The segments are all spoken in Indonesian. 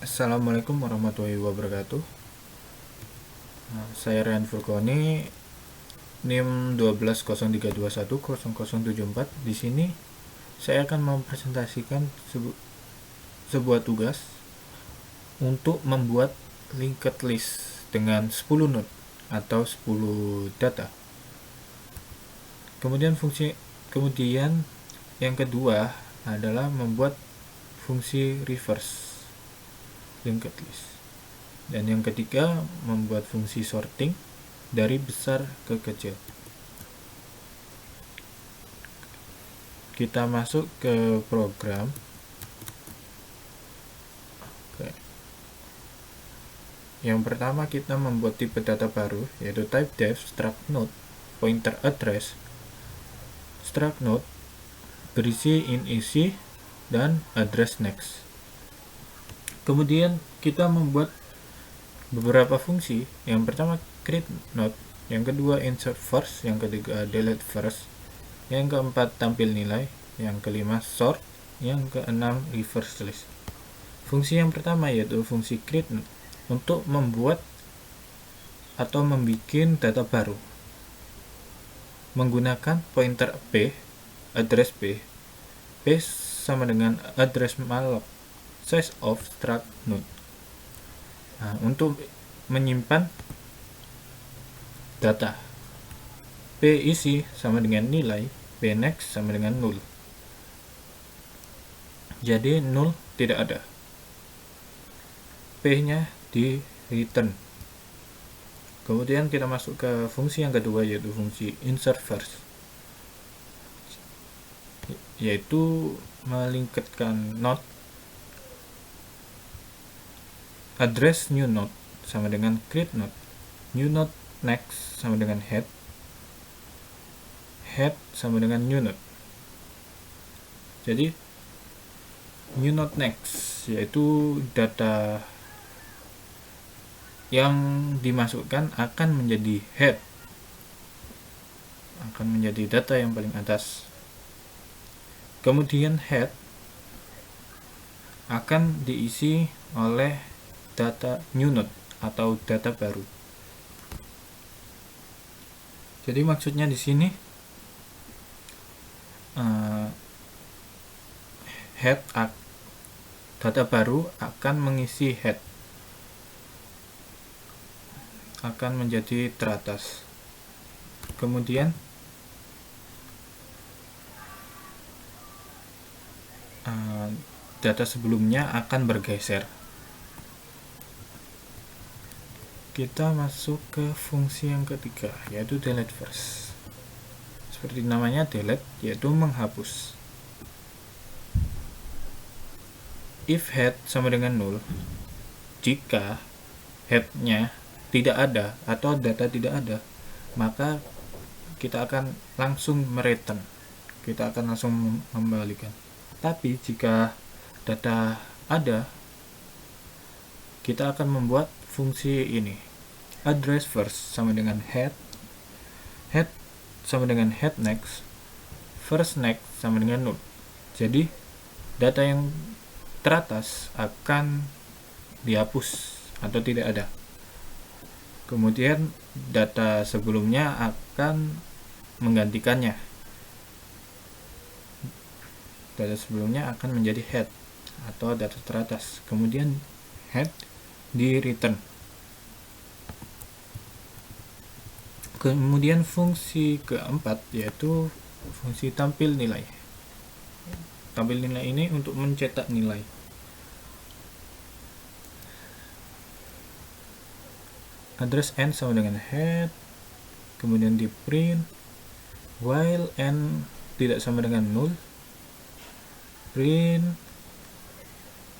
Assalamualaikum warahmatullahi wabarakatuh. Saya Rian Furkoni, NIM 1203210074. Di sini saya akan mempresentasikan sebuah tugas untuk membuat linked list dengan 10 node atau 10 data. Kemudian yang kedua adalah membuat fungsi reverse linked list. Dan yang ketiga, membuat fungsi sorting dari besar ke kecil. Kita masuk ke program. Oke. Yang pertama, kita membuat tipe data baru, yaitu type def struct node pointer address. Struct node berisi in isi dan address next. Kemudian kita membuat beberapa fungsi. Yang pertama create node, yang kedua insert first, yang ketiga delete first, yang keempat tampil nilai, yang kelima sort, yang keenam reverse list. Fungsi yang pertama yaitu fungsi create node untuk membuat atau membuat data baru menggunakan pointer p, address p sama dengan address malloc size of struct node. Nah, untuk menyimpan data, p isi sama dengan nilai, p next sama dengan 0. Jadi 0 tidak ada. P nya di return. Kemudian kita masuk ke fungsi yang kedua, yaitu fungsi insert first, yaitu melingkatkan node. Address new node sama dengan create node, new node next sama dengan head sama dengan new node. Jadi new node next yaitu data yang dimasukkan akan menjadi head, akan menjadi data yang paling atas. Kemudian head akan diisi oleh data new node atau data baru. Jadi maksudnya di sini head data baru akan mengisi head, akan menjadi teratas. Kemudian data sebelumnya akan bergeser. Kita masuk ke fungsi yang ketiga, yaitu delete first. Seperti namanya delete, yaitu menghapus. If head sama dengan 0, jika headnya tidak ada atau data tidak ada, maka kita akan langsung mereturn, kita akan langsung membalikan. Tapi jika data ada, kita akan membuat fungsi ini, address first sama dengan head sama dengan head next, first next sama dengan 0. Jadi data yang teratas akan dihapus atau tidak ada. Kemudian data sebelumnya akan menggantikannya. Data sebelumnya akan menjadi head atau data teratas. Kemudian head di return. Kemudian fungsi keempat yaitu fungsi tampil nilai. Tampil nilai ini untuk mencetak nilai. Address n sama dengan head, kemudian di print while n tidak sama dengan 0, print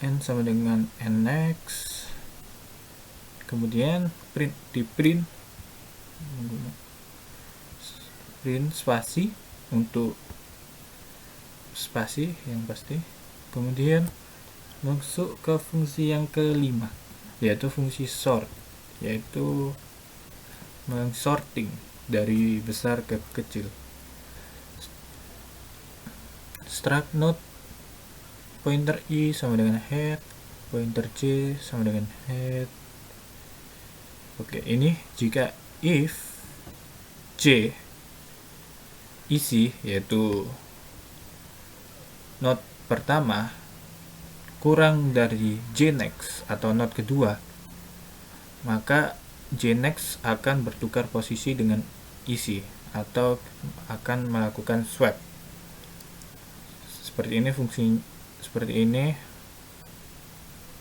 n sama dengan n next, kemudian di print spasi untuk spasi yang pasti. Kemudian masuk ke fungsi yang kelima, yaitu fungsi sort, yaitu men-sorting dari besar ke kecil. Struct node pointer i sama dengan head, pointer J sama dengan head. Oke, ini jika if J isi, yaitu node pertama kurang dari JNext atau node kedua, maka JNext akan bertukar posisi dengan isi atau akan melakukan swap. Seperti ini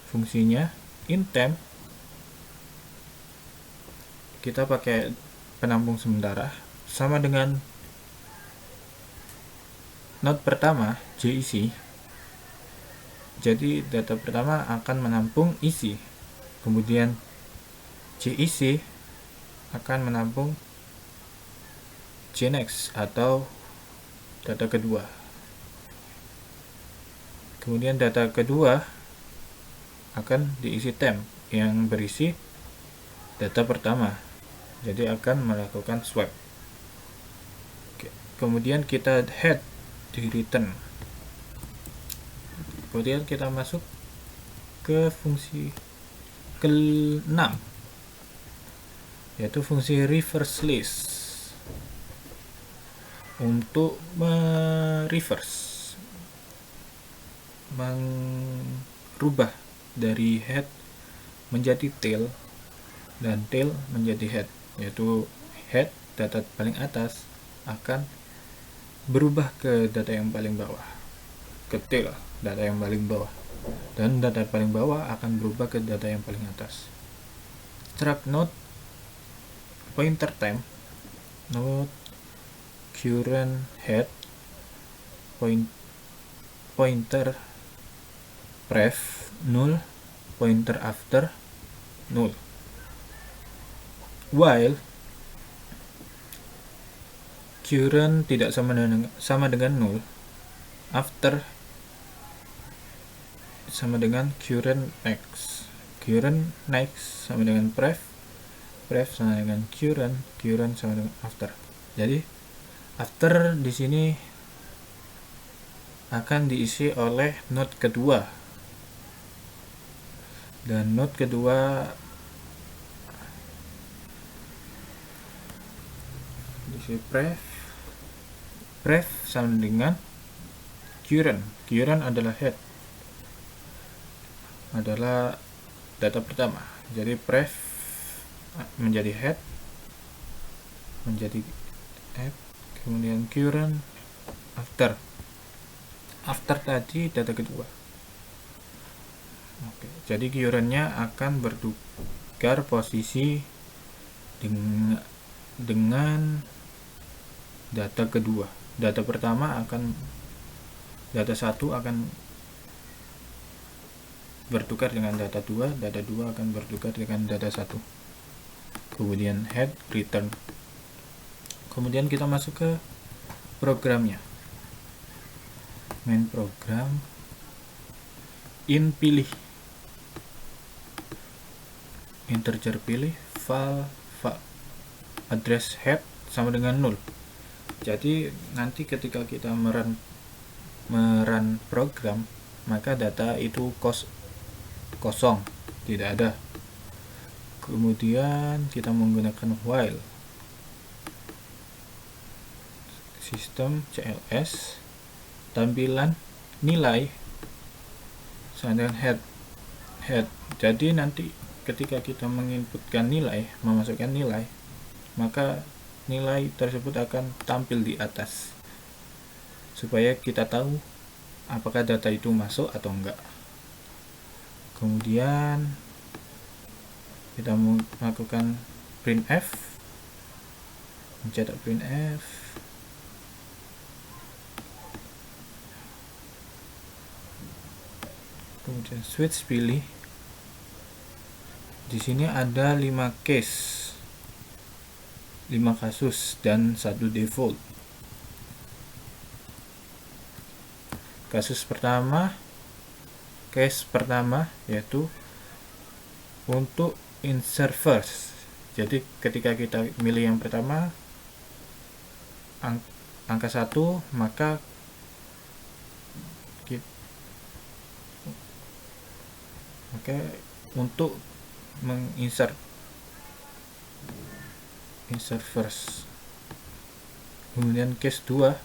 fungsinya. In temp kita pakai penampung sementara sama dengan node pertama JIC. Jadi data pertama akan menampung isi, kemudian JIC akan menampung JNext atau data kedua. Kemudian data kedua akan diisi temp yang berisi data pertama, jadi akan melakukan swap. Oke. Kemudian kita head di return, kemudian kita masuk ke fungsi ke-6, yaitu fungsi reverse list untuk merubah dari head menjadi tail dan tail menjadi head, yaitu head data paling atas akan berubah ke data yang paling bawah, ke tail data yang paling bawah, dan data paling bawah akan berubah ke data yang paling atas. Struct node pointer time node current head pointer pref null pointer after null, while current tidak sama dengan null, after sama dengan current next sama dengan pref sama dengan current sama dengan after. Jadi after di sini akan diisi oleh node kedua, dan node kedua diisi pref sama dengan current adalah head, adalah data pertama, jadi pref menjadi head, kemudian current after tadi data kedua. Oke, jadi currentnya akan bertukar posisi dengan data kedua. Data pertama data 1 akan bertukar dengan data 2, data 2 akan bertukar dengan data 1. Kemudian head return. Kemudian kita masuk ke programnya. Main program, in pilih integer pilih file address head sama dengan 0. Jadi nanti ketika kita merun program, maka data itu kosong, tidak ada. Kemudian kita menggunakan while sistem CLS, tampilan nilai sama dengan head. Jadi nanti ketika kita menginputkan nilai, memasukkan nilai, maka nilai tersebut akan tampil di atas supaya kita tahu apakah data itu masuk atau enggak. Kemudian kita melakukan printf, mencetak printf, kemudian switch pilih. Di sini ada 5 kasus dan 1 default. Case pertama yaitu untuk insert first. Jadi ketika kita milih yang pertama angka 1, maka Oke, untuk menginsert first, kemudian case 2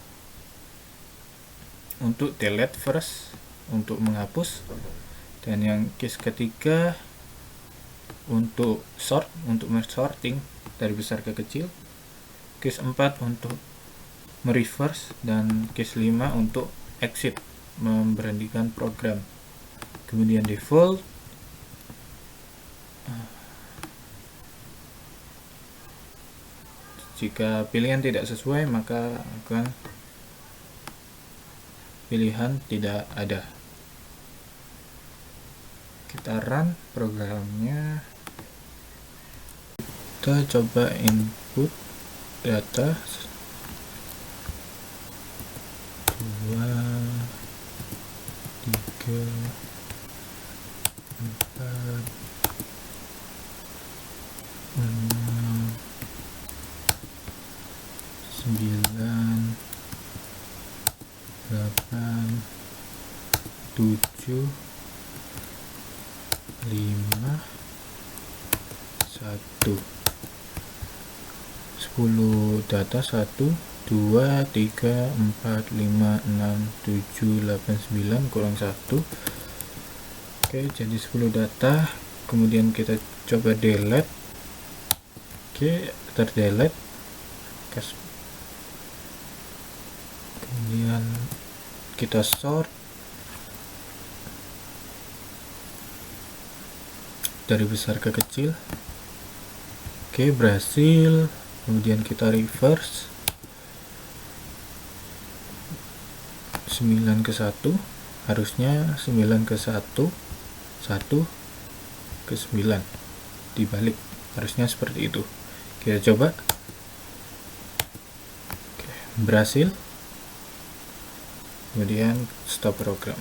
untuk delete first, untuk menghapus, dan yang case ketiga untuk sort, untuk sorting dari besar ke kecil, case 4 untuk mereverse, dan case 5 untuk exit, memberhentikan program. Kemudian default, jika pilihan tidak sesuai maka akan pilihan tidak ada. Kita run programnya, kita coba input data 2, 3, 4, 6, 9, 8, 7, 5, 1. 10 data, 1, 2, 3, 4, 5, 6, 7, 8, 9 kurang 1. Oke, jadi 10 data. Kemudian kita coba delete. Oke, terdelete. Kemudian kita sort dari besar ke kecil. Oke, berhasil. Kemudian kita reverse 9 ke 1, harusnya 9 ke 1, 1 ke 9, dibalik, harusnya seperti itu. Kita coba. Oke, berhasil. Kemudian stop program.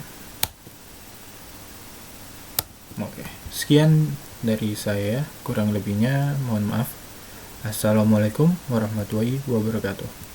Oke, sekian dari saya, kurang lebihnya mohon maaf. Assalamualaikum warahmatullahi wabarakatuh.